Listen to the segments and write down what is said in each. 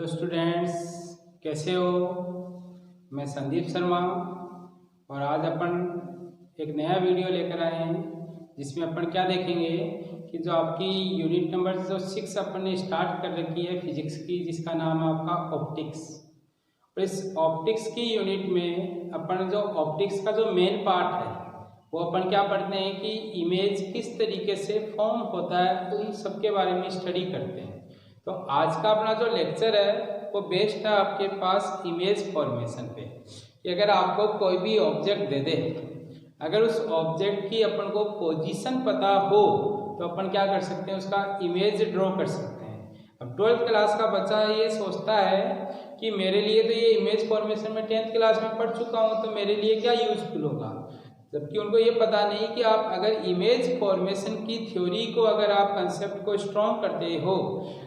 Hello students, कैसे हो। मैं संदीप शर्मा और आज अपन एक नया वीडियो लेकर आए हैं जिसमें अपन क्या देखेंगे कि जो आपकी यूनिट नंबर जो 6 अपन ने स्टार्ट कर रखी है फिजिक्स की, जिसका नाम है आपका ऑप्टिक्स। और इस ऑप्टिक्स की यूनिट में अपन जो ऑप्टिक्स का जो मेन पार्ट है वो अपन क्या पढ़ते हैं कि इमेज किस तरीके से फॉर्म होता है, उन सब के बारे में स्टडी करते हैं। तो आज का अपना जो लेक्चर है वो बेस्ड है आपके पास इमेज फॉर्मेशन पे कि अगर आपको कोई भी ऑब्जेक्ट दे दे, अगर उस ऑब्जेक्ट की अपन को पोजीशन पता हो तो अपन क्या कर सकते हैं, उसका इमेज ड्रॉ कर सकते हैं। अब 12th क्लास का बच्चा ये सोचता है कि मेरे लिए तो ये इमेज फॉर्मेशन में 10th क्लास में पढ़ चुका हूँ तो मेरे लिए क्या यूजफुल होगा, जबकि उनको ये पता नहीं कि आप अगर इमेज फॉर्मेशन की थ्योरी को, अगर आप कंसेप्ट को स्ट्रॉन्ग करते हो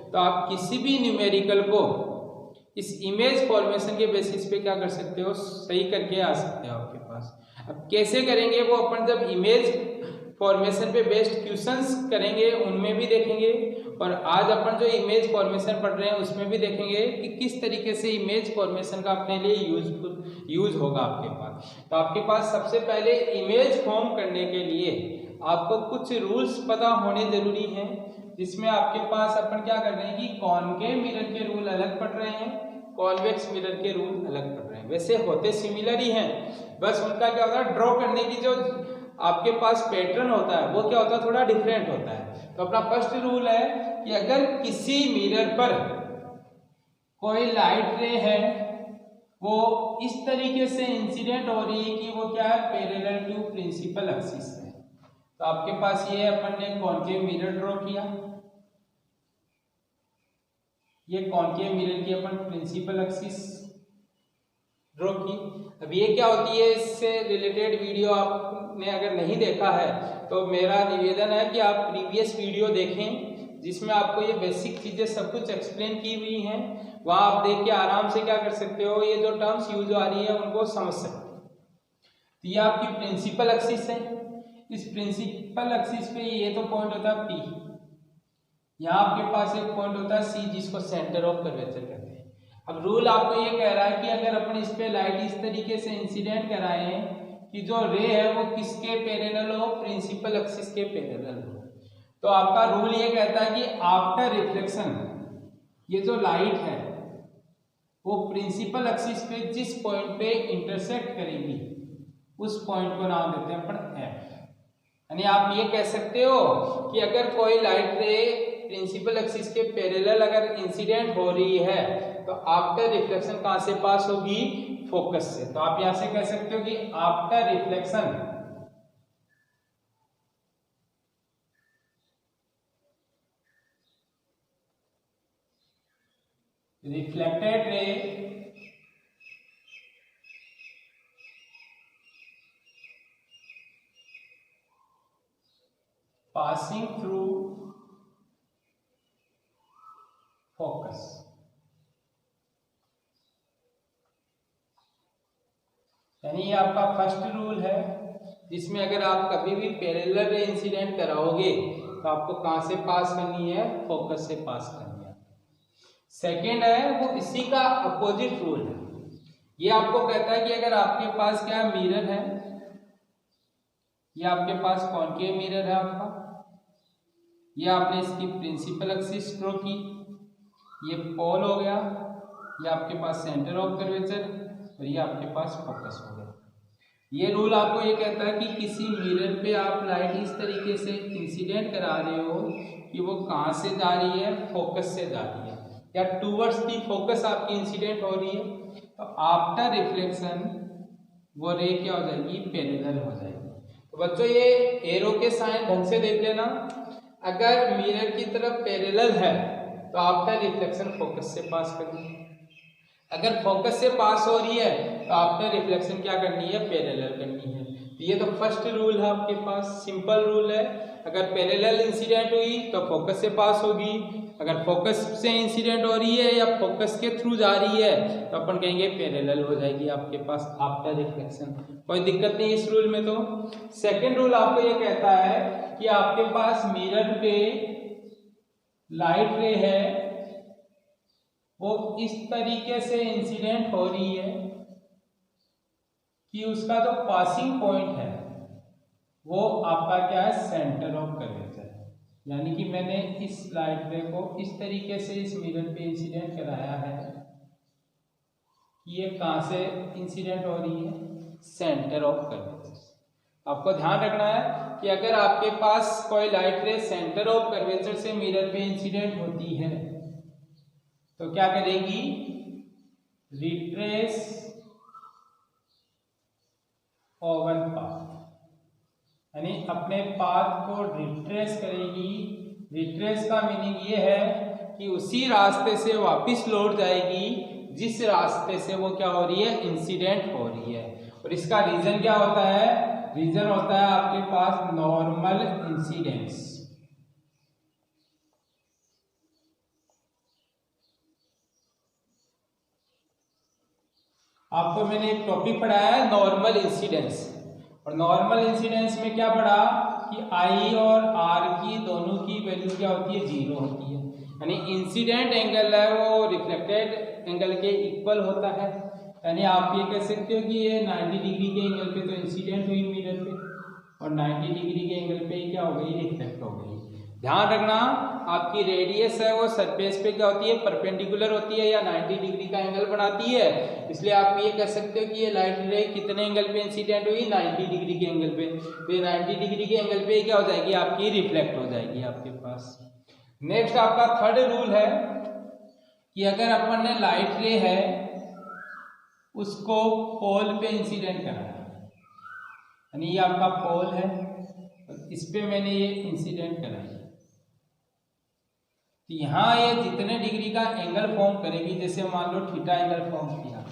तो आप किसी भी न्यूमेरिकल को इस इमेज फॉर्मेशन के बेसिस पे क्या कर सकते हो, सही करके आ सकते हो आपके पास। अब कैसे करेंगे वो अपन जब इमेज फॉर्मेशन पे बेस्ड क्वेश्चंस करेंगे उनमें भी देखेंगे, और आज अपन जो इमेज फॉर्मेशन पढ़ रहे हैं उसमें भी देखेंगे कि किस तरीके से इमेज फॉर्मेशन का अपने लिए यूज होगा आपके पास। तो आपके पास सबसे पहले इमेज फॉर्म करने के लिए आपको कुछ रूल्स पता होने जरूरी हैं, जिसमें आपके पास अपन क्या कर रहे हैं कि कॉनकेव मिरर के रूल अलग पढ़ रहे हैं, कॉन्वेक्स मिरर के रूल अलग पढ़ रहे हैं। वैसे होते सिमिलर ही हैं, बस उनका क्या होता है, ड्रॉ करने की जो आपके पास पैटर्न होता है वो क्या होता है, थोड़ा डिफरेंट होता है। तो अपना फर्स्ट रूल है कि अगर किसी मिरर पर कोई लाइट रे है वो इस तरीके से इंसिडेंट हो रही है कि वो क्या है, पैरेलल टू प्रिंसिपल एक्सिस है। तो आपके पास ये अपन ने कॉनकेव मिरर ड्रॉ किया, ये कॉनकेव मिरर की अपन प्रिंसिपल एक्सिस ड्रॉ की। अब ये क्या होती है, इससे रिलेटेड वीडियो आपने अगर नहीं देखा है तो मेरा निवेदन है कि आप प्रीवियस वीडियो देखें, जिसमें आपको ये बेसिक चीजें सब कुछ एक्सप्लेन की हुई हैं। वहां आप देख के आराम से क्या कर सकते हो, ये जो टर्म्स यूज आ रही है उनको समझ सकते हो। तो ये आपकी प्रिंसिपल एक्सिस है, इस प्रिंसिपल एक्सिस पे ये तो पॉइंट होता है P, यहाँ आपके पास एक पॉइंट होता है C जिसको सेंटर ऑफ कर्वेचर कहते हैं। अब रूल आपको ये कह रहा है कि अगर अपन इस पे लाइट इस तरीके से इंसिडेंट कराएं कि जो रे है वो किसके पैरेलल हो, प्रिंसिपल एक्सिस के पैरेलल हो, तो आपका रूल ये कहता है कि आफ्टर रिफ्लेक्शन ये जो लाइट है वो प्रिंसिपल एक्सिस पे जिस पॉइंट पे इंटरसेक्ट करेगी उस पॉइंट को नाम देते हैं अपन F। यानी आप ये कह सकते हो कि अगर कोई लाइट रे प्रिंसिपल एक्सिस के पैरेलल अगर इंसिडेंट हो रही है तो आफ्टर रिफ्लेक्शन कहां से पास होगी, फोकस से। तो आप यहां से कह सकते हो कि after reflection reflected ray passing through focus। यानी ये आपका फर्स्ट रूल है, जिसमें अगर आप कभी भी पैरेलल रे इंसिडेंट कराओगे तो आपको कहां से पास करनी है, फोकस से पास करनी है। सेकेंड है वो इसी का अपोजिट रूल है, ये आपको कहता है कि अगर आपके पास क्या मिरर है, ये आपके पास कॉनकेव मिरर है आपका, ये आपने इसकी प्रिंसिपल एक्सिस ड्रॉ की, ये पोल हो गया, ये आपके पास सेंटर ऑफ कर्वेचर और ये आपके पास फोकस हो गया। ये रूल आपको ये कहता है कि किसी मिरर पे आप लाइट इस तरीके से इंसिडेंट करा रहे हो कि वो कहाँ से जा रही है, फोकस से जा रही है, या टूवर्ड्स दी फोकस आपकी इंसिडेंट हो रही है। तो आफ्टर रिफ्लेक्शन वो रे क्या हो जाएगी, पैरेलल हो जाएगी। तो बच्चों ये एरो के साइन ढंग से देख लेना, अगर मिरर की तरफ पैरेलल है तो आफ्टर रिफ्लेक्शन फोकस से पास करनी है, अगर फोकस से पास हो रही है तो आफ्टर रिफ्लेक्शन क्या करनी है, पैरेलल करनी है। तो ये तो फर्स्ट रूल है आपके पास, सिंपल रूल है। अगर पैरेलल इंसिडेंट हुई तो फोकस से पास होगी, अगर फोकस से इंसिडेंट हो रही है या फोकस के थ्रू जा रही है तो अपन कहेंगे पैरेलल हो जाएगी आपके पास आफ्टर रिफ्लेक्शन। कोई दिक्कत नहीं इस रूल में। तो सेकेंड रूल आपको ये कहता है कि आपके पास मिरर पे लाइट रे है वो इस तरीके से इंसिडेंट हो रही है कि उसका जो पासिंग पॉइंट है वो आपका क्या है, सेंटर ऑफ कर्वेचर है। यानी कि मैंने इस लाइट रे को इस तरीके से इस मिरर पे इंसिडेंट कराया है कि ये कहाँ से इंसिडेंट हो रही है, सेंटर ऑफ कर्वेचर। आपको ध्यान रखना है कि अगर आपके पास कोई लाइट रे सेंटर ऑफ कर्वेचर से मिरर पे इंसिडेंट होती है तो क्या करेगी, रिट्रेस ओवर पाथ, यानी अपने पाथ को रिट्रेस करेगी। रिट्रेस का मीनिंग ये है कि उसी रास्ते से वापस लौट जाएगी जिस रास्ते से वो क्या हो रही है, इंसिडेंट हो रही है। और इसका रीजन क्या होता है, रीजन होता है आपके पास नॉर्मल इंसिडेंस। आपको मैंने एक टॉपिक पढ़ाया है नॉर्मल इंसिडेंस, और नॉर्मल इंसिडेंस में क्या पढ़ा कि आई और आर की दोनों की वैल्यू क्या होती है, जीरो होती है। यानी इंसिडेंट एंगल है वो रिफ्लेक्टेड एंगल के इक्वल होता है। यानी आप ये कह सकते हो कि ये 90 डिग्री के एंगल पे तो इंसिडेंट हुई मिरर पे, और 90 डिग्री के एंगल पे क्या हो गई, रिफ्लेक्ट हो गई। ध्यान रखना आपकी रेडियस है वो सरफेस पे क्या होती है, परपेंडिकुलर होती है या 90 डिग्री का एंगल बनाती है। इसलिए आप ये कह सकते हो कि ये लाइट रे कितने एंगल पे इंसिडेंट हुई, 90 डिग्री के एंगल पे। तो ये 90 डिग्री के एंगल पे क्या हो जाएगी, आपकी रिफ्लेक्ट हो जाएगी आपके पास। नेक्स्ट आपका थर्ड रूल है कि अगर अपन ने लाइट रे है उसको पोल पे इंसिडेंट करा है, यानी ये आपका पोल है और इस पे मैंने ये इंसिडेंट कराई, तो यहाँ ये जितने डिग्री का एंगल फॉर्म करेगी, जैसे मान लो थीटा एंगल फॉर्म किया,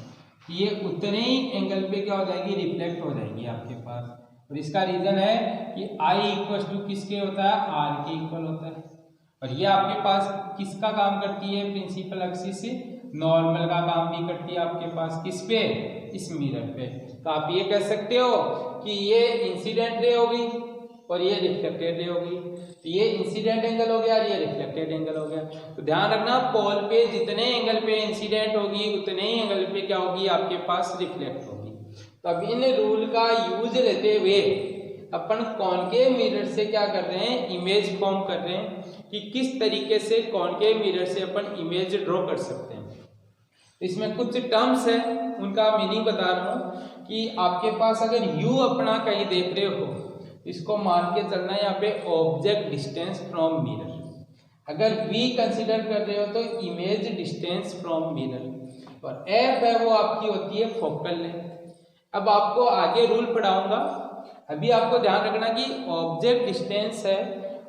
ये उतने ही एंगल पे क्या हो जाएगी, रिफ्लेक्ट हो जाएगी आपके पास। और इसका रीजन है कि आई इक्वल टू किसके होता है, आर के इक्वल होता है। और ये आपके पास किसका काम करती है, प्रिंसिपल एक्सिस से नॉर्मल का काम भी करती है आपके पास, किस पे, इस मिरर पे। तो आप ये कह सकते हो कि ये इंसिडेंट रे होगी और ये रिफ्लेक्टेड रे होगी, तो ये इंसिडेंट एंगल हो गया और ये रिफ्लेक्टेड एंगल हो गया। तो ध्यान रखना पोल पे जितने एंगल पे इंसिडेंट होगी उतने ही एंगल पे क्या होगी, आपके पास रिफ्लेक्ट होगी। तो अब इन रूल का यूज लेते हुए अपन कॉनकेव मिरर से क्या कर रहे हैं, इमेज फॉर्म कर रहे हैं कि किस तरीके से कॉनकेव मिरर से अपन इमेज ड्रॉ कर सकते हैं। इसमें कुछ टर्म्स है उनका मीनिंग बता रहा हूँ कि आपके पास अगर यू अपना कहीं देख रहे हो, इसको मान के चलना यहाँ पे ऑब्जेक्ट डिस्टेंस फ्रॉम मिरर। अगर v कंसीडर कर रहे हो तो इमेज डिस्टेंस फ्रॉम मिरर, और f है वो आपकी होती है फोकल लेंथ। अब आपको आगे रूल पढ़ाऊंगा, अभी आपको ध्यान रखना कि ऑब्जेक्ट डिस्टेंस है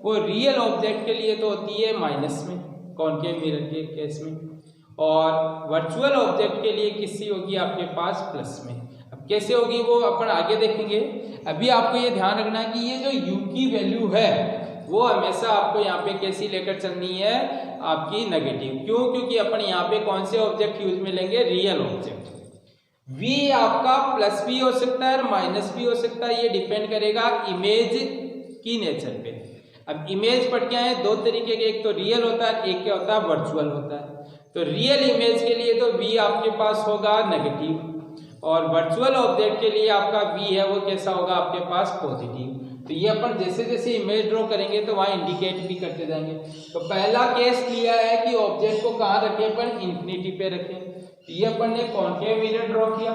वो रियल ऑब्जेक्ट के लिए तो होती है माइनस में, कॉनकेव मिरर के केस में, और वर्चुअल ऑब्जेक्ट के लिए किससी होगी आपके पास, प्लस में। अब कैसे होगी वो अपन आगे देखेंगे। अभी आपको ये ध्यान रखना है कि ये जो u की वैल्यू है वो हमेशा आपको यहाँ पे कैसी लेकर चलनी है, आपकी नेगेटिव। क्यों, क्योंकि अपन यहाँ पे कौन से ऑब्जेक्ट यूज में लेंगे, रियल ऑब्जेक्ट। v आपका प्लस भी हो सकता है और माइनस भी हो सकता है, ये डिपेंड करेगा इमेज की नेचर पे। अब इमेज पर क्या है, दो तरीके के, एक तो रियल होता है, एक क्या होता है, वर्चुअल होता है। तो रियल इमेज के लिए तो v आपके पास होगा नेगेटिव, और वर्चुअल ऑब्जेक्ट के लिए आपका v है वो कैसा होगा, आपके पास पॉजिटिव। तो ये अपन जैसे जैसे इमेज ड्रॉ करेंगे तो वहां इंडिकेट भी करते जाएंगे। तो पहला केस लिया है कि ऑब्जेक्ट को कहाँ रखें, अपन इंफिनिटी पे रखें। तो ये अपन ने कॉनकेव मिरर ड्रॉ किया,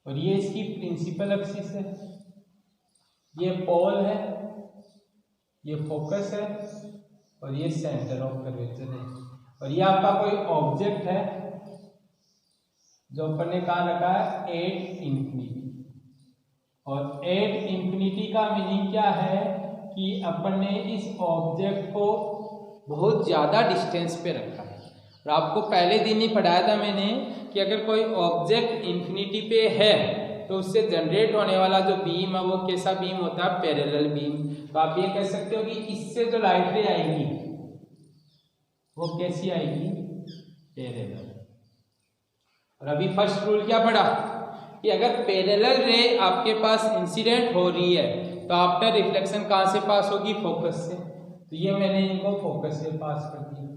और ये इसकी प्रिंसिपल एक्सिस है, ये पोल है, ये फोकस है, और ये सेंटर ऑफ कर्वेचर है। और ये आपका कोई ऑब्जेक्ट है जो अपन ने कहा रखा है एट इंफिनिटी। और एट इंफिनिटी का मीनिंग क्या है कि अपन ने इस ऑब्जेक्ट को बहुत ज़्यादा डिस्टेंस पे रखा है। और आपको पहले दिन ही पढ़ाया था मैंने कि अगर कोई ऑब्जेक्ट इंफिनिटी पे है तो उससे जनरेट होने वाला जो बीम है वो कैसा बीम होता है, पैरेलल बीम। तो आप ये कह सकते हो कि इससे जो लाइट रे आएगी वो कैसी आएगी, पैरेलल। और अभी फर्स्ट रूल क्या पढ़ा कि अगर पैरेलल रे आपके पास इंसिडेंट हो रही है तो आफ्टर रिफ्लेक्शन कहाँ से पास होगी, फोकस से। तो ये मैंने इनको फोकस से पास कर दिया।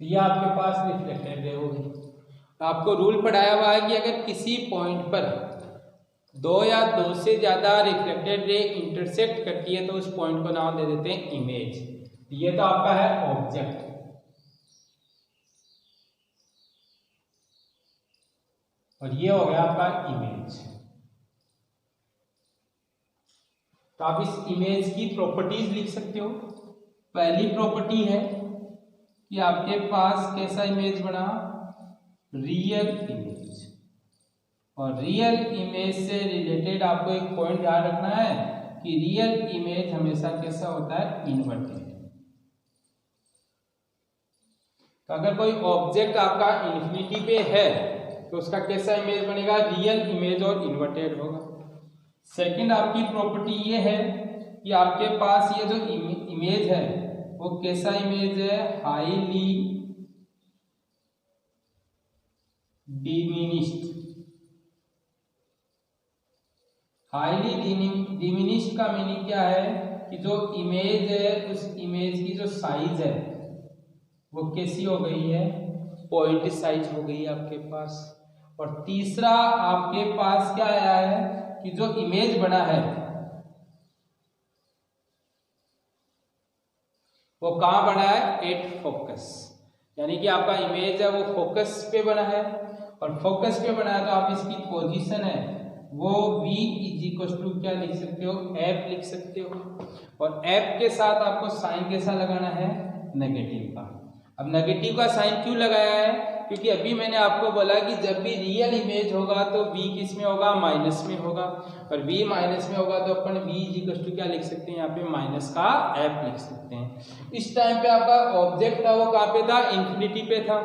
तो ये आपके पास रिफ्लेक्टेड रे होगी। आपको रूल पढ़ाया हुआ है कि अगर किसी पॉइंट पर दो या दो से ज्यादा रिफ्लेक्टेड रे इंटरसेक्ट करती है तो उस पॉइंट को नाम दे देते हैं इमेज। ये तो आपका है ऑब्जेक्ट, और ये हो गया आपका इमेज। तो आप इस इमेज की प्रॉपर्टीज लिख सकते हो। पहली प्रॉपर्टी है कि आपके पास कैसा इमेज बना, रियल इमेज। और रियल इमेज से रिलेटेड आपको एक पॉइंट ध्यान रखना है कि रियल इमेज हमेशा कैसा होता है, इन्वर्टेड। तो अगर कोई ऑब्जेक्ट आपका इन्फिनिटी पे है तो उसका कैसा इमेज बनेगा, रियल इमेज और इन्वर्टेड होगा। सेकंड आपकी प्रॉपर्टी ये है कि आपके पास ये जो इमेज है वो कैसा इमेज है, हाईली डिमिनिश्ड। हाईली डिमिनिश्ड का मीनिंग क्या है कि जो इमेज है उस इमेज की जो साइज है वो कैसी हो गई है, पॉइंट साइज हो गई है आपके पास। और तीसरा आपके पास क्या आया है कि जो इमेज बना है वो कहां बना है, एट फोकस। यानी कि आपका इमेज है वो फोकस पे बना है, और फोकस पे बना है तो आप इसकी पोजीशन है वो v = क्या लिख सकते हो, f लिख सकते हो। और f के साथ आपको साइन कैसा लगाना है, नेगेटिव का। अब नेगेटिव का साइन क्यों लगाया है, क्योंकि अभी मैंने आपको बोला कि जब भी रियल इमेज होगा तो v किस में होगा, माइनस में होगा। और v माइनस में होगा तो अपन v = क्या लिख सकते हैं, यहाँ पे माइनस का f लिख सकते हैं। इस टाइम पे आपका ऑब्जेक्ट था वो कहाँ पे था, इन्फिनिटी पे था।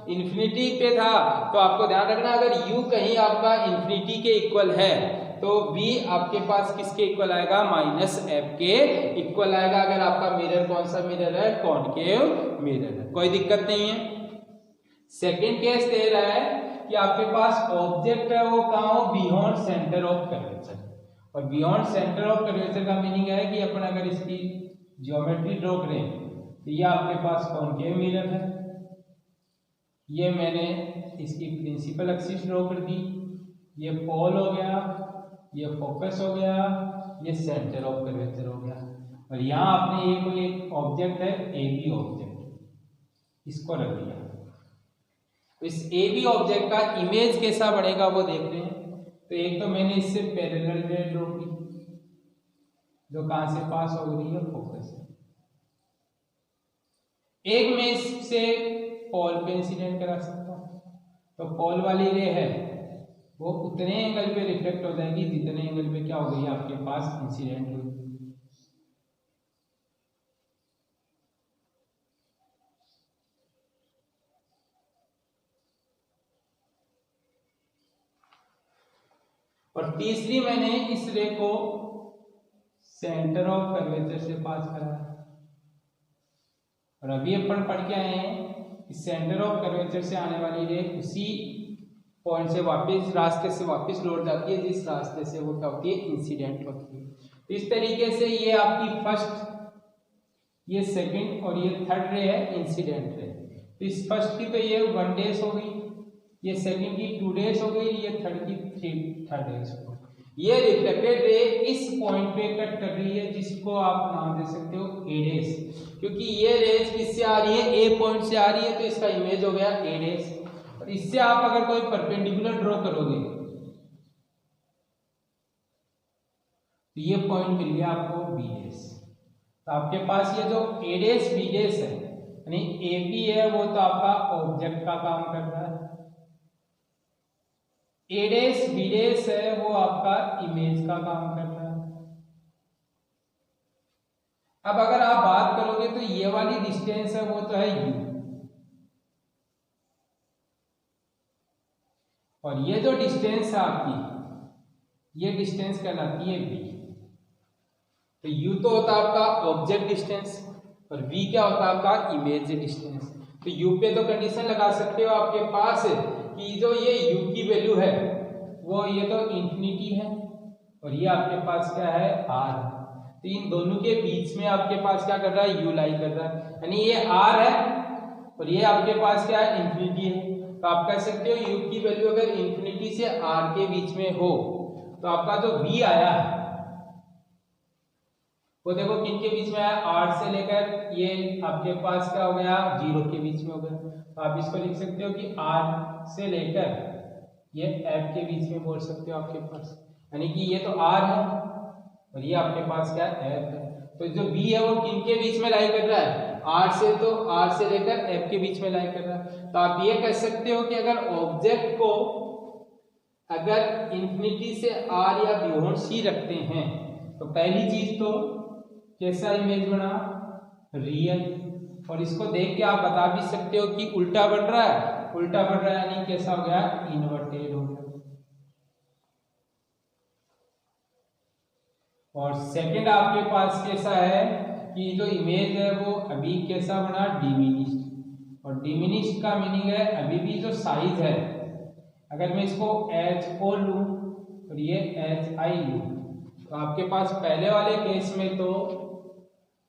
इन्फिनिटी पे था तो आपको ध्यान रखना अगर u कहीं आपका इन्फिनिटी के इक्वल है तो v आपके पास किसके इक्वल आएगा, -f के इक्वल आएगा। अगर आपका मिरर कौन सा मिरर है, कॉनकेव मिरर है, कोई दिक्कत नहीं है। सेकेंड केस दे रहा है कि आपके पास ऑब्जेक्ट है वो कहाँ हो, बियॉन्ड सेंटर ऑफ कर्वेचर। और बियॉन्ड सेंटर ऑफ कर्वेचर का मीनिंग है कि अपन अगर इसकी ज्योमेट्री ड्रॉ करें तो ये आपके पास कॉनकेव मिरर है, ये मैंने इसकी प्रिंसिपल एक्सिस ड्रॉ कर दी, ये पोल हो गया, ये फोकस हो गया, ये सेंटर ऑफ कर्वेचर हो गया। और यहाँ आपने ये कोई एक ऑब्जेक्ट है, ए बी ऑब्जेक्ट, इसको रख दिया। इस ए बी ऑब्जेक्ट का इमेज कैसा बनेगा वो देख रहे हैं। तो एक तो मैंने इससे पैरेलल रे ड्रॉ की जो कहां से पास हो रही है, फोकस से। एक में इससे पोल पे इंसिडेंट करा सकता हूं, तो पोल वाली रे है वो उतने एंगल पे रिफ्लेक्ट हो जाएगी जितने एंगल पे क्या हो गई आपके पास इंसिडेंट हुई। और तीसरी मैंने इस रे को सेंटर ऑफ कर्वेचर से पास करा है। और अभी अपन पढ़ के आए हैं कि सेंटर ऑफ कर्वेचर से आने वाली रे उसी पॉइंट से वापस, रास्ते से वापस लौट जाती है जिस रास्ते से वो क्या होती है, इंसिडेंट होती है। तो इस तरीके से ये आपकी फर्स्ट, ये सेकंड और ये थर्ड रे है, इंसिडेंट रे। तो इस फर्स्ट की तो ये 1 डेज हो गई, ये सेकंड की 2 डेज हो गई, ये थर्ड की 3 डेज हो गई। ये रिफ्लेक्टेड रे इस पॉइंट पे कट कर रही है जिसको आप नाम दे सकते हो ए डेज, क्योंकि ये रेज किससे आ रही है, ए पॉइंट से आ रही है, तो इसका इमेज हो गया ए डेज। और इससे आप अगर कोई परपेंडिकुलर ड्रॉ करोगे तो ये पॉइंट मिल गया आपको बी डेज। तो आपके पास ये जो ए डेज बी डेज है, यानी ए बी है वो तो आपका ऑब्जेक्ट का काम कर रहा है, ए डेस बी डेस है वो आपका इमेज का काम कर रहा है। अब अगर आप बात करोगे तो ये वाली डिस्टेंस है वो तो है u, और ये जो डिस्टेंस है आपकी, ये डिस्टेंस कहलाती है v। तो u तो होता है आपका ऑब्जेक्ट डिस्टेंस और v क्या होता है आपका इमेज डिस्टेंस। तो u पे तो कंडीशन लगा सकते हो आपके पास कि जो ये u की वैल्यू है वो ये तो इंफिनिटी है और ये आपके पास क्या है r। तो इन दोनों के बीच में आपके पास क्या कर रहा है, u लाई कर रहा है, यानी ये r है और ये आपके पास क्या है, इंफिनिटी है। तो आप कह सकते हो u की वैल्यू अगर इंफिनिटी से r के बीच में हो तो आपका जो v आया है वो देखो किन के बीच में आया, r से लेकर ये आपके पास क्या हो गया, 0 के बीच में हो गया। तो आप इसको लिख सकते हो कि r से लेकर ये f के बीच में बोल सकते हो आपके पास, यानी कि ये तो r है और ये आपके पास क्या है, f है। तो जो b है वो किन के बीच में लाई कर रहा है, r से, तो r से लेकर f के बीच में लाई कर रहा है। तो आप ये कह सकते हो कि अगर ऑब्जेक्ट को अगर इंफिनिटी से r या बियॉन्ड c रखते हैं तो पहली चीज तो कैसा इमेज बना, रियल। और इसको देख के आप बता भी सकते हो कि उल्टा बढ़ रहा है, उल्टा बढ़ रहा है यानी कैसा हो गया, इन्वर्टेड हो गया। और सेकंड आपके पास कैसा है कि जो इमेज है वो अभी कैसा बना, डिमिनिश्ड। और डिमिनिश्ड का मीनिंग है अभी भी जो साइज है, अगर मैं इसको HO लूं और ये HI लूं तो आपके पास पहले वाले केस में तो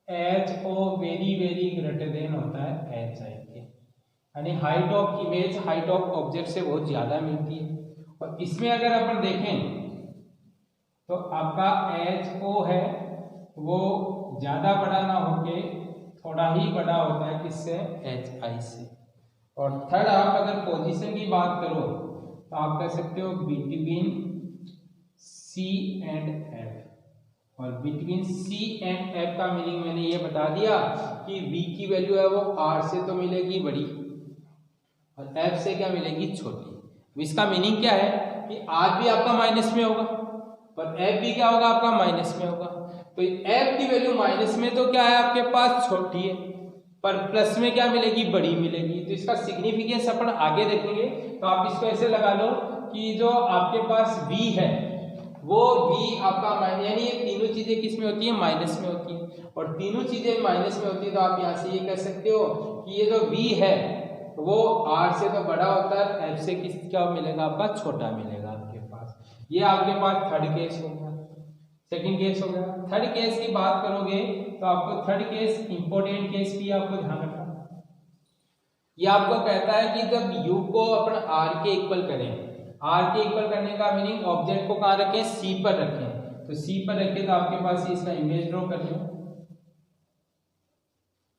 HO very very greater than होता है HI के, यानी height of image height of object से बहुत ज्यादा मिलती है। और इसमें अगर अपन देखें तो आपका HO है वो ज्यादा बड़ा ना होके थोड़ा ही बड़ा होता है किससे, HI से। और थर्ड आप अगर पोजीशन की बात करो तो आप कह सकते हो बिटवीन C एंड F। और बिटवीन C एंड F का मीनिंग मैंने ये बता दिया कि V की वैल्यू है वो R से तो मिलेगी बड़ी और F से क्या मिलेगी, छोटी। इसका मीनिंग क्या है कि R भी आपका माइनस में होगा और F भी क्या होगा, आपका माइनस में होगा। तो F की वैल्यू माइनस में तो क्या है आपके पास, छोटी है, पर प्लस में क्या मिलेगी, बड़ी मिलेगी। तो इसका सिग्निफिकेंस अपन आगे देखेंगे। तो आप इसको ऐसे लगा लो कि जो आपके पास V है वो V आपका माइनस, यानी ये तीनों चीजें किस में होती है, माइनस में होती है। और तीनों चीजें माइनस में होती है तो आप यहाँ से ये कह सकते हो कि ये जो V है वो R से तो बड़ा होता है, F से किस क्या मिलेगा, आपका छोटा मिलेगा आपके पास। ये आपके पास थर्ड केस हो गया, सेकंड केस हो गया। थर्ड केस की बात करोगे तो आपको थर्ड केस इंपॉर्टेंट केस भी आपको ध्यान रखना। ये आपको कहता है कि जब U को अपन R के इक्वल करें, R के इक्वल करने का मीनिंग ऑब्जेक्ट को कहाँ रखें, C पर रखें। तो C पर रखें तो आपके पास इसका इमेज ड्रॉ कर लो।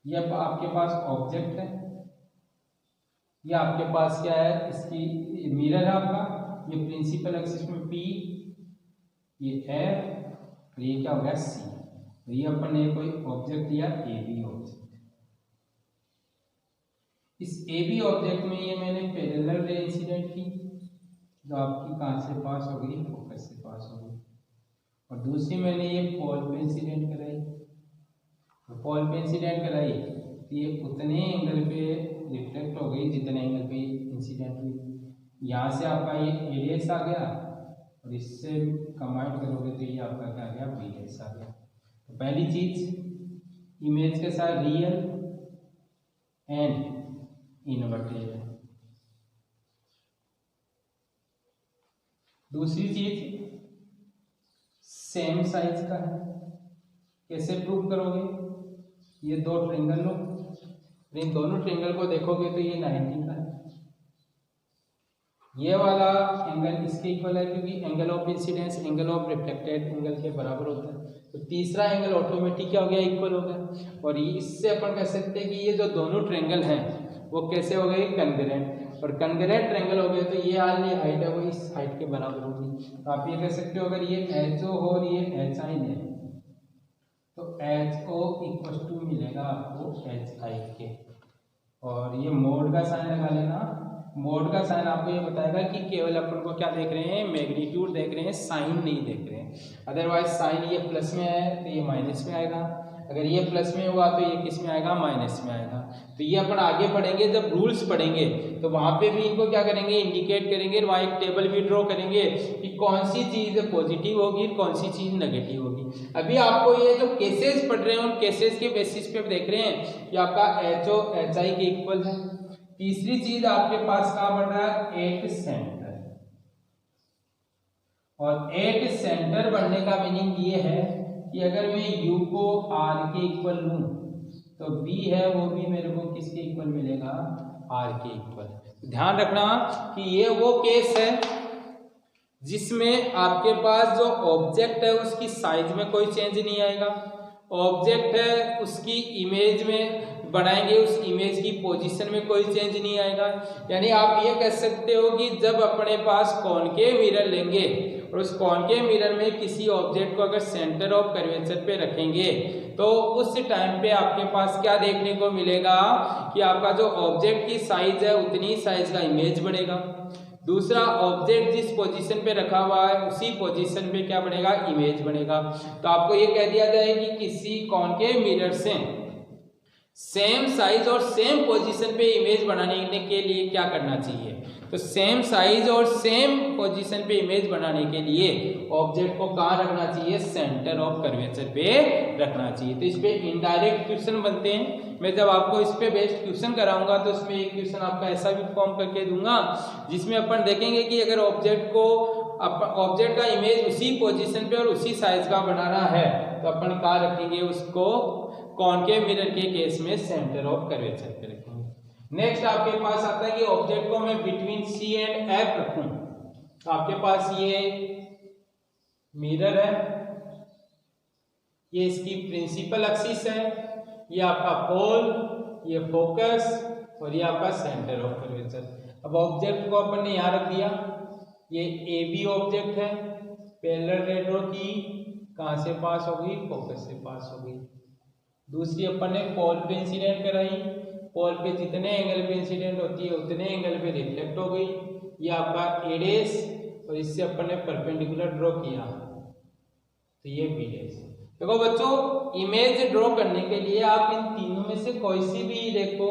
ये आपके पास ऑब्जेक्ट है, ये आपके पास क्या है, इसकी मिरर है आपका, ये प्रिंसिपल एक्सिस में P, ये F और ये क्या हो गया C। तो ये अपन ने कोई ऑब्जेक्ट दिया AB ऑब्जेक्ट। इस AB ऑब्जेक्ट में ये मैंने पैरेलल रे इंसिडेंट की जो आपकी कहाँ से पास हो गई, फोकस से पास हो गई। और दूसरी मैंने ये पॉल पे इंसिडेंट कराई। तो पॉल पे इंसिडेंट कराई तो ये उतने एंगल पे रिफ्लेक्ट हो गई जितने एंगल पे इंसिडेंट हुई। यहाँ से आपका ये एरियस आ गया और इससे कंबाइन करोगे तो ये आपका क्या आ गया, बीएस आ गया। तो पहली चीज इमेज के साथ रियल एंड इन्वर्टेड है। दूसरी चीज सेम साइज का है। कैसे प्रूव करोगे, ये दो ट्रायंगल लो, इन दोनों ट्रायंगल को देखोगे तो ये 90 का है। ये वाला एंगल इसके इक्वल है क्योंकि angle of incidence angle of reflected angle के बराबर होता है। तो तीसरा एंगल ऑटोमेटिक क्या हो गया, इक्वल हो गया। और इससे अपन कह सकते हैं कि ये जो दोनों ट्रायंगल हैं वो कैसे हो गए, कन्ग्रेंट। और कन्ग्रेंट ट्रायंगल हो गए तो ये हाइट है वो इस हाइट के बराबर होगी। तो आप ये कह सकते हो अगर ये HO हो और ये HI है तो HO इक्वल टू मिलेगा आपको HI के। और ये मोड का साइन लगा लेना। मोड का साइन आपको ये बताएगा कि केवल अपन को क्या देख रहे हैं, मैग्नीट्यूड देख रहे हैं, साइन नहीं देख रहे हैं। अदरवाइज साइन ये प्लस में है तो ये माइनस में आएगा, अगर ये प्लस में हुआ तो ये किस में आएगा, माइनस में आएगा। तो ये अपन आगे पढ़ेंगे, जब रूल्स पढ़ेंगे तो वहां पे भी इनको क्या करेंगे, इंडिकेट करेंगे। वहाँ एक टेबल भी ड्रॉ करेंगे कि कौन सी चीज पॉजिटिव होगी, कौन सी चीज नेगेटिव होगी। अभी आपको ये जो केसेस पढ़ रहे हैं उन केसेस के बेसिस पे देख रहे हैं कि आपका HO HI के इक्वल है। तीसरी चीज आपके पास कहाँ बन रहा है, एट सेंटर। और एट सेंटर बनने का मीनिंग ये है कि अगर मैं u को r के इक्वल लूं तो b है वो भी मेरे को किसके इक्वल मिलेगा, r के इक्वल। ध्यान रखना कि ये वो केस है जिसमें आपके पास जो ऑब्जेक्ट है उसकी साइज में कोई चेंज नहीं आएगा, ऑब्जेक्ट है उसकी इमेज में बनाएंगे, उस इमेज की पोजीशन में कोई चेंज नहीं आएगा। यानी आप ये कह सकते हो कि जब अपने पास कॉनकेव मिरर लेंगे और उस कॉनकेव मिरर में किसी ऑब्जेक्ट को अगर सेंटर ऑफ कर्वेचर पे रखेंगे तो उस टाइम पे आपके पास क्या देखने को मिलेगा कि आपका जो ऑब्जेक्ट की साइज है उतनी साइज का इमेज बनेगा। दूसरा, ऑब्जेक्ट जिस पोजीशन पे रखा हुआ है उसी पोजीशन पे क्या बनेगा, इमेज बनेगा। तो आपको ये कह दिया जाए कि किसी कॉनकेव मिरर से सेम साइज और सेम पोजीशन पे इमेज बनाने के लिए क्या करना चाहिए, तो सेम साइज और सेम पोजीशन पे इमेज बनाने के लिए ऑब्जेक्ट को कहाँ रखना चाहिए, सेंटर ऑफ कर्वेचर पे रखना चाहिए। तो इस पे इनडायरेक्ट क्वेश्चन बनते हैं। मैं जब आपको इस पे बेस्ड क्वेश्चन कराऊंगा तो इसमें एक क्वेश्चन आपका ऐसा भी फॉर्म करके दूंगा जिसमें अपन देखेंगे कि अगर ऑब्जेक्ट का इमेज उसी पोजीशन पे और उसी साइज का बनाना है तो अपन कहाँ रखेंगे, उसको कॉनकेव मिरर के केस में सेंटर ऑफ कर्वेचर पे रखेंगे। नेक्स्ट आपके पास आता है कि ऑब्जेक्ट को मैं बिटवीन सी एंड एफ रखूं। तो आपके पास ये मिरर है, ये इसकी प्रिंसिपल एक्सिस है, ये आपका पोल, ये फोकस और ये आपका सेंटर ऑफ कर्वेचर। अब ऑब्जेक्ट को अपन ने यहाँ रख दिया, ये ए बी ऑब्जेक्ट है, पैरेलल रे ड्रॉ की, कहाँ से पास हो गई, फोकस से पास हो गई। दूसरी अपन ने पोल पे इंसिडेंट कराई, पोल पे जितने एंगल पे इंसिडेंट होती है उतने एंगल पे रिफ्लेक्ट हो गई, ये आपका ए डेश और इससे अपन ने परपेंडिकुलर ड्रॉ किया तो ये बी डेश। देखो बच्चों, इमेज ड्रॉ करने के लिए आप इन तीनों में से कोई सी भी रे को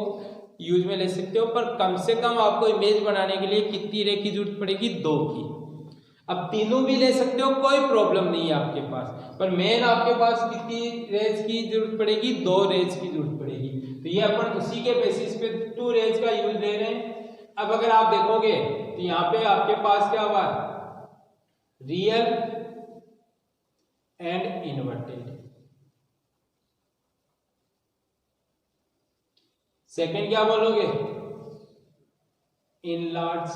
यूज में ले सकते हो, पर कम से कम आपको इमेज बनाने के लिए कितनी रे की जरूरत पड़ेगी, 2 की। अब तीनों भी ले सकते हो, कोई प्रॉब्लम नहीं है आपके पास, पर मेन आपके पास कितनी रेज की जरूरत पड़ेगी, 2 रेज की जरूरत पड़ेगी। तो ये अपन उसी के बेसिस पे 2 रेज का यूज ले रहे हैं। अब अगर आप देखोगे तो यहाँ पे आपके पास क्या हुआ, रियल एंड इन्वर्टेड। सेकंड क्या बोलोगे, इनलार्ज।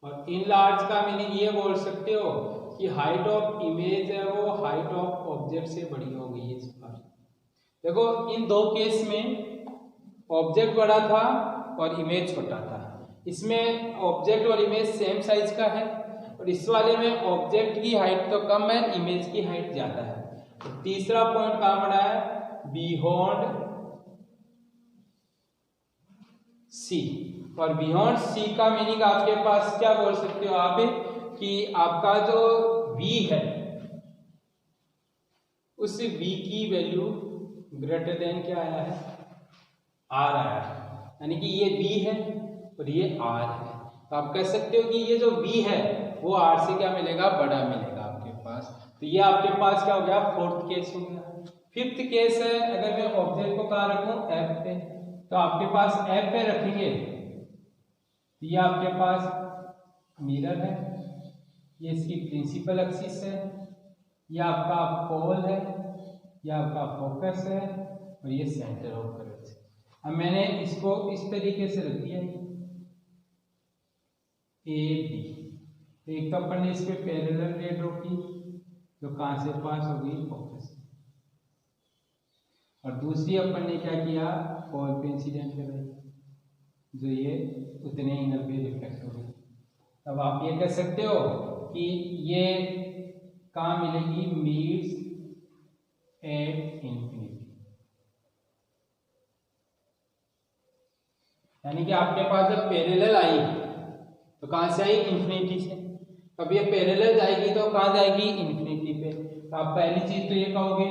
और इनलार्ज का मीनिंग ये बोल सकते हो कि हाइट ऑफ इमेज है वो हाइट ऑफ ऑब्जेक्ट से बड़ी हो गई है इस बार। देखो इन 2 केस में ऑब्जेक्ट बड़ा था और इमेज छोटा था। इसमें ऑब्जेक्ट और इमेज सेम साइज का है और इस वाले में ऑब्जेक्ट की हाइट तो कम है, इमेज की हाइट ज्यादा है। तो तीसरा पॉइंट कहां बना है, बियॉन्ड सी। और बियॉन्ड सी का मीनिंग आपके पास क्या बोल सकते हो आप, कि आपका जो v है उस v की वैल्यू ग्रेटर देन क्या आया है, r आया है। यानी कि ये v है और ये r है। तो आप कह सकते हो कि ये जो v है वो r से क्या मिलेगा, बड़ा मिलेगा आपके पास। तो ये आपके पास क्या हो गया, 4th केस हो गया। 5th केस है, अगर मैं ऑब्जेक्ट को कहाँ रखूं, f पे, तो आपके पास f पे रखेंगे, ये आपके पास मिरर है, ये इसकी प्रिंसिपल एक्सिस है, ये आपका पोल है, ये आपका फोकस है और ये सेंटर ऑफ कर्वेचर। अब मैंने इसको इस तरीके से रख दिया ए बी। एक तो अपन ने इस पे पैरेलल रे ड्रॉ की जो कहां से पास हो गई, फोकस। और दूसरी अपन ने क्या किया, पोल पे इंसिडेंट कराई जो ये उतने एंगल पे रिफ्लेक्ट हो गई। अब आप ये कह सकते हो कि ये कहाँ मिलेगी, मीट्स एट इंफिनिटी। यानी कि आपके पास जब पैरेलल आई तो कहाँ से आई, इंफिनिटी से। अब ये पैरेलल जाएगी तो कहाँ जाएगी, इंफिनिटी पे। तो आप पहली चीज तो ये कहोगे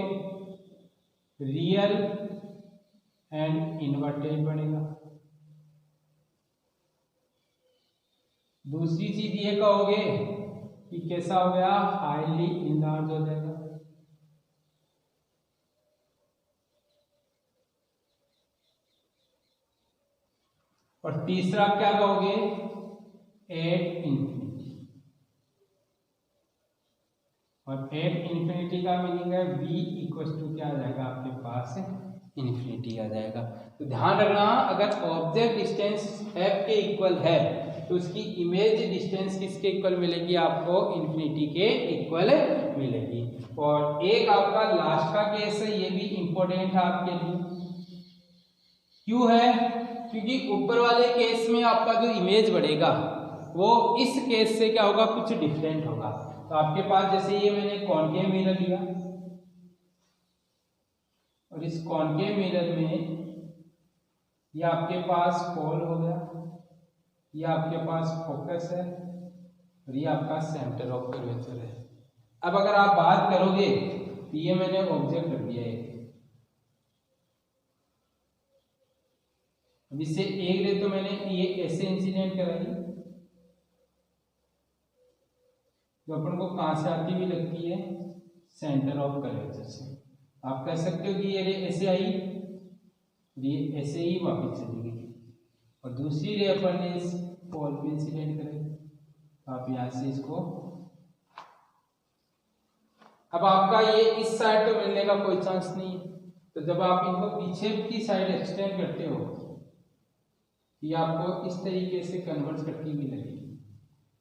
रियल एंड इन्वर्टेड बनेगा। दूसरी चीज ये कहोगे कि कैसा हो गया, हाईली इनलार्ज हो जाएगा। और तीसरा क्या कहोगे, एट इंफिनिटी। और एट इंफिनिटी का मीनिंग है v इक्वल टू क्या आ जाएगा आपके पास, इंफिनिटी आ जाएगा। तो ध्यान रखना, अगर ऑब्जेक्ट डिस्टेंस f के इक्वल है तो उसकी इमेज डिस्टेंस किसके इक्वल मिलेगी, आपको इंफिनिटी के इक्वल मिलेगी। और एक आपका लास्ट का केस है, ये भी इंपॉर्टेंट है आपके लिए। क्यों है, क्योंकि ऊपर वाले केस में आपका जो इमेज बढ़ेगा वो इस केस से क्या होगा, कुछ डिफरेंट होगा। तो आपके पास जैसे ये मैंने कॉनकेव मिरर लिया और इस कॉनकेव मिरर में ये आपके पास पोल हो गया, ये आपके पास फोकस है और ये आपका सेंटर ऑफ कर्वेचर है। अब अगर आप बात करोगे तो ये मैंने ऑब्जेक्ट रख दिया है, अब इससे एक रे तो मैंने ये ऐसे इंसिडेंट कराई जो अपन को कहां से आती हुई लगती है, सेंटर ऑफ कर्वेचर से। आप कह सकते हो कि ये रे ऐसे आई, ये ऐसे ही वापस चली गई, और दूसरी रे अपन ने इस पोल पे इंसिडेंट करें, तो आप यहां से इसको, अब आपका ये इस साइड तो मिलने का कोई चांस नहीं है, तो जब आप इनको पीछे की साइड एक्सटेंड करते हो ये आपको इस तरीके से कन्वर्ट करती हुई लगेगी।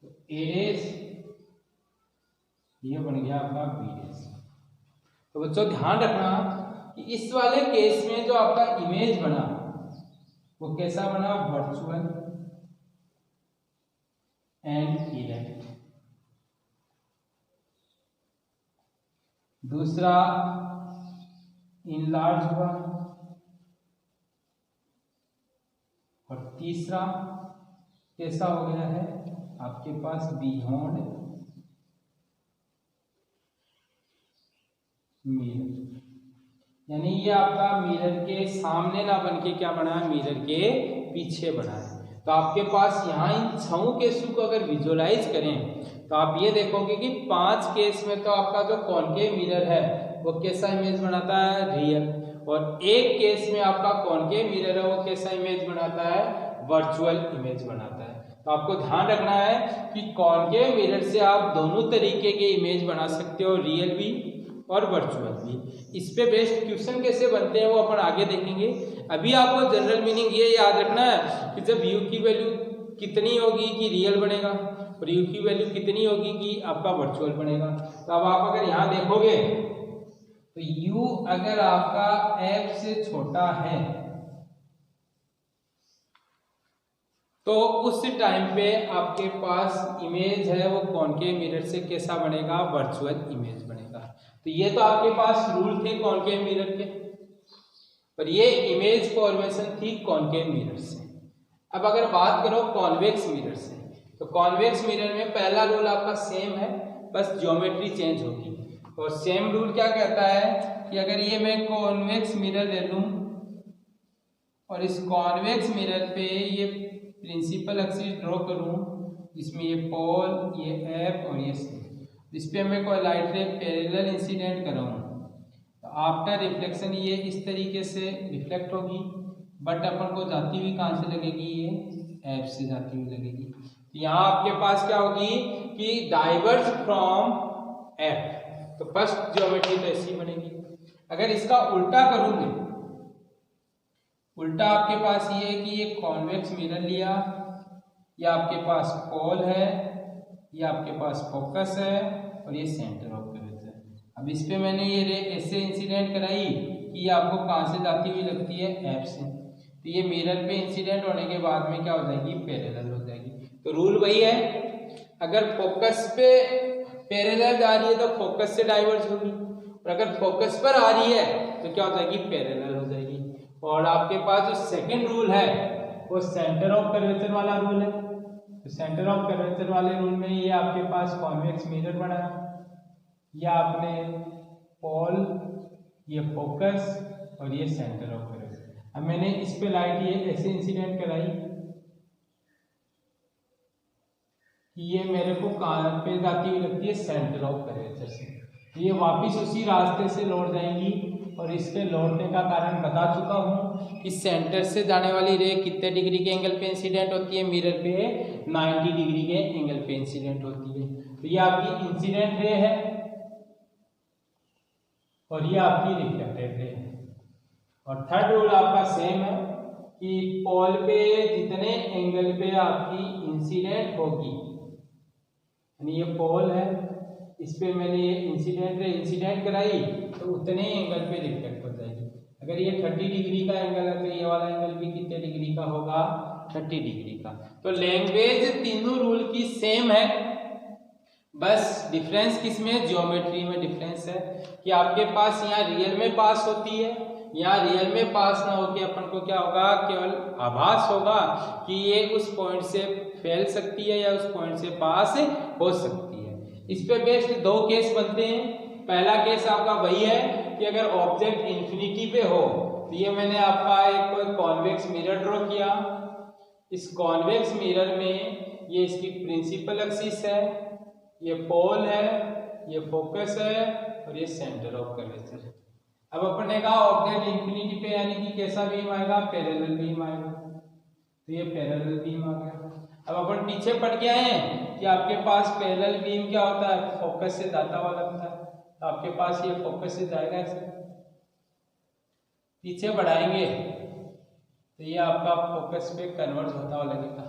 तो ए रेस ये बन गया आपका बी रेस। तो बच्चों ध्यान रखना कि इस वाले केस में जो आपका इमेज बना वो कैसा बना, वर्चुअल एंड इरेक्ट। दूसरा इनलार्ज हुआ, और तीसरा कैसा हो गया है आपके पास, बियॉन्ड मिरर। यानी ये आपका मिरर के सामने ना बन के क्या बना है, मिरर के पीछे बना है। तो आपके पास यहाँ इन 6 केसों को अगर विजुअलाइज करें तो आप ये देखोगे कि 5 केस में तो आपका जो कॉनकेव मिरर है वो कैसा इमेज बनाता है, रियल, और एक केस में आपका कॉनकेव मिरर है वो कैसा इमेज बनाता है, वर्चुअल इमेज बनाता है। तो आपको ध्यान रखना है कि कॉनकेव मिरर से आप दोनों तरीके के इमेज बना सकते हो, रियल भी और वर्चुअल भी। इस पे बेस्ड क्वेश्चन कैसे बनते हैं वो अपन आगे देखेंगे। अभी आपको जनरल मीनिंग ये याद रखना है कि जब u की वैल्यू कितनी होगी कि रियल बनेगा और u की वैल्यू कितनी होगी कि आपका वर्चुअल बनेगा। तो अब आप अगर यहाँ देखोगे तो u अगर आपका f से छोटा है तो उस टाइम पे आपके पास इमेज है वो कॉनकेव मिरर से कैसा बनेगा, वर्चुअल इमेज बनेगा। तो ये तो आपके पास रूल थे कॉनकेव मिरर के, और ये इमेज फॉर्मेशन थी कॉनकेव मिरर से। अब अगर बात करो कॉन्वेक्स मिरर से, तो कॉन्वेक्स मिरर में पहला रूल आपका सेम है, बस ज्योमेट्री चेंज होगी। और सेम रूल क्या कहता है कि अगर ये मैं कॉन्वेक्स मिरर ले लूं और इस कॉन्वेक्स मिरर पे ये प्रिंसिपल एक्सिस ड्रॉ करूं, इसमें ये पोल, ये एफ और ये सी, इस पे मैं कोई लाइट रे पैरेलल इंसिडेंट कराऊं तो आफ्टर रिफ्लेक्शन ये इस तरीके से रिफ्लेक्ट होगी, बट अपन को जाती हुई कहां से लगेगी, ये एफ से जाती हुई लगेगी। तो यहाँ आपके पास क्या होगी कि डाइवर्ज फ्रॉम एफ, तो फर्स्ट ज्योमेट्री तो ऐसी बनेगी। अगर इसका उल्टा करूंगे, उल्टा आपके पास ये है कि ये कॉन्वेक्स मिरर लिया, ये आपके पास पोल है, ये आपके पास फोकस है और ये सेंटर ऑफ कर्वेचर है। अब इस पे मैंने ये रे ऐसे इंसिडेंट कराई कि ये आपको कहां से जाती हुई लगती है, एफ से। तो ये मिरर पे इंसिडेंट होने के बाद में क्या हो जाएगी, पैरेलल हो जाएगी। तो रूल वही है, अगर फोकस पे पैरेलल जा रही है तो फोकस से डाइवर्ज होगी, और अगर फोकस पर आ रही है तो क्या हो जाएगी, पैरेलल हो जाएगी। और आपके पास जो सेकंड रूल है वो सेंटर ऑफ कर्वेचर वाला रूल है। तो सेंटर ऑफ कर्वेचर वाले रूल में ये आपके पास कॉन्वेक्स मिरर बना, ये आपने पोल, ये फोकस और ये सेंटर ऑफ कर्वेचर। अब मैंने इस पे लाइट ये ऐसे इंसिडेंट कराई कि ये मेरे को कहां पे जाती हुई लगती है, सेंटर ऑफ कर्वेचर से। ये वापिस उसी रास्ते से लौट जाएंगी और इसके लौटने का कारण बता चुका हूँ कि सेंटर से जाने वाली रे कितने डिग्री के एंगल पे इंसिडेंट होती है, मिरर पे 90 डिग्री के एंगल पे इंसिडेंट होती है। तो ये आपकी इंसिडेंट रे है और ये आपकी रिफ्लेक्टेड रे है। और थर्ड रूल आपका सेम है कि पोल पे जितने एंगल पे आपकी इंसिडेंट होगी, यानी ये पोल है, इस पे मैंने ये इंसिडेंट कराई तो उतने एंगल पे रिफ्लेक्ट हो जाएगी। अगर ये 30 डिग्री का एंगल है तो ये वाला एंगल भी कितने डिग्री का होगा, 30 डिग्री का। तो लैंग्वेज तीनों रूल की सेम है, बस डिफरेंस किसमें, ज्योमेट्री में डिफरेंस है कि आपके पास यहाँ रियल में पास होती है, यहाँ रियल में पास ना होके अपन को क्या होगा, केवल आभास होगा कि ये उस पॉइंट से फैल सकती है या उस पॉइंट से पास हो सकती है। इस पे बेस्ड दो केस बनते हैं। पहला केस आपका वही है कि अगर ऑब्जेक्ट इंफिनिटी पे हो, तो ये मैंने आपका एक कॉन्वेक्स मिरर ड्रॉ किया। इस कॉन्वेक्स मिरर में ये इसकी प्रिंसिपल एक्सिस है, ये पोल है, ये फोकस है और ये सेंटर ऑफ कर्वेचर। अब अपन ने कहा ऑब्जेक्ट इंफिनिटी पे यानी कि कैसा बीम आएगा, पैरेलल बीम आएगा, तो ये पैरेलल बीम आ गया। अब अपन पीछे पढ़ के आए हैं कि आपके पास पैरेलल बीम क्या होता है, फोकस से जाता हुआ लगता है, तो आपके पास ये फोकस से जाएगा, ऐसे पीछे बढ़ाएंगे तो ये आपका फोकस पे कन्वर्ज होता हुआ लगेगा।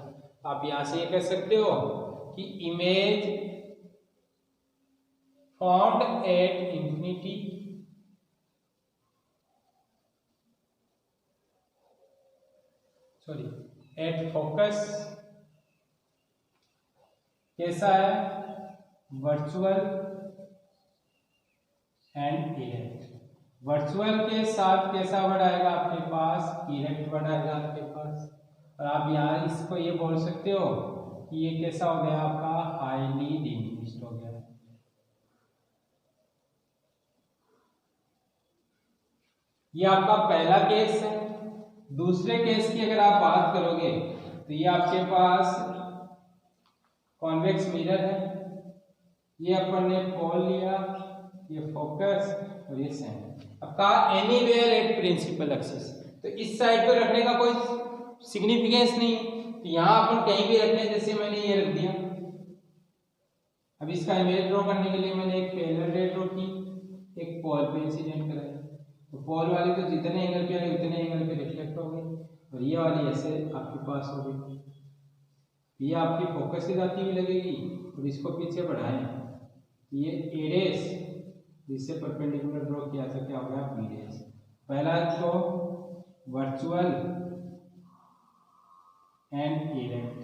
आप यहां से ये कह सकते हो कि image formed at infinity at focus कैसा है, वर्चुअल एंड इरेक्ट। वर्चुअल के साथ कैसा बढ़ाएगा आपके पास, इरेक्ट बढ़ाएगा आपके पास। और आप यहाँ इसको ये बोल सकते हो कि ये कैसा हो गया आपका, हाईली डिमिनिश्ड हो गया। ये आपका पहला केस है। दूसरे केस की अगर आप बात करोगे तो ये आपके पास कॉन्वेक्स मिरर है, ये अपन ने पोल लिया, ये फोकस और ये सेंटर। अब कहा एनीवेयर एट प्रिंसिपल एक्सिस, तो इस साइड पे रखने का कोई सिग्निफिकेंस नहीं, तो यहाँ अपन कहीं भी रखने, जैसे मैंने ये रख दिया। अब इसका इमेज ड्रॉ करने के लिए मैंने एक पैरेलल रे ड्रॉ की, एक पोल पे इंसिडेंट कराया, तो पोल वाली तो जितने एंगल पे आई उतने एंगल पे रिफ्लेक्ट हो गई और ये वाली ऐसे आपके पास हो गई। ये आपकी फोकस से जाती हुई लगेगी और इसको पीछे बढ़ाएं, ये ए रेस जिससे परपेंडिकुलर ड्रॉ किया था, क्या हो गया, बी रेस। पहला तो वर्चुअल एंड इरेक्ट।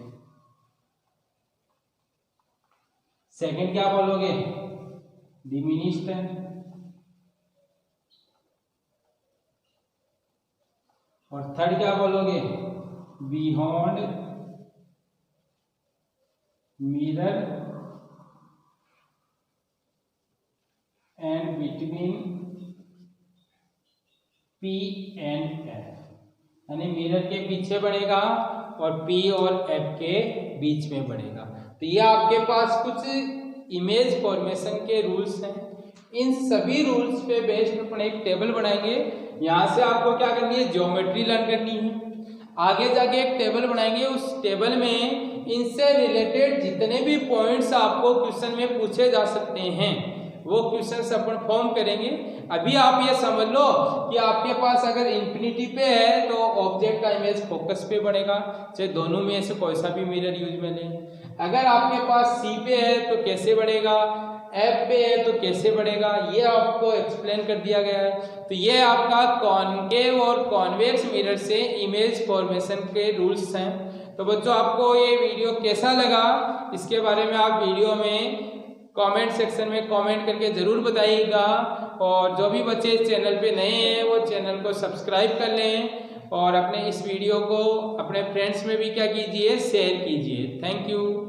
सेकंड क्या बोलोगे, डिमिनिश्ड है। और थर्ड क्या बोलोगे, beyond mirror and between P and F, यानी मिरर के पीछे बढ़ेगा और P और F के बीच में बढ़ेगा। तो ये आपके पास कुछ इमेज फॉर्मेशन के रूल्स हैं। इन सभी रूल्स पे बेस्ड अपन एक टेबल बनाएंगे। यहाँ से आपको क्या करनी है, ज्योमेट्री लर्न करनी है। आगे जाके एक टेबल बनाएंगे, उस टेबल में इनसे रिलेटेड जितने भी पॉइंट्स आपको क्वेश्चन में पूछे जा सकते हैं वो क्वेश्चंस अपन फॉर्म करेंगे। अभी आप ये समझ लो कि आपके पास अगर इंफिनिटी पे है तो ऑब्जेक्ट का इमेज फोकस पे बनेगा, चाहे दोनों में से कोई सा भी मिरर यूज में लें। अगर आपके पास सी पे है तो कैसे बढ़ेगा, एफ पे है तो कैसे बढ़ेगा, ये आपको एक्सप्लेन कर दिया गया है। तो ये आपका कॉनकेव और कॉन्वेक्स मिरर से इमेज फॉर्मेशन के रूल्स हैं। तो बच्चों आपको ये वीडियो कैसा लगा इसके बारे में आप वीडियो में कमेंट सेक्शन में कमेंट करके ज़रूर बताइएगा। और जो भी बच्चे इस चैनल पे नए हैं वो चैनल को सब्सक्राइब कर लें और अपने इस वीडियो को अपने फ्रेंड्स में भी क्या कीजिए, शेयर कीजिए। Thank you.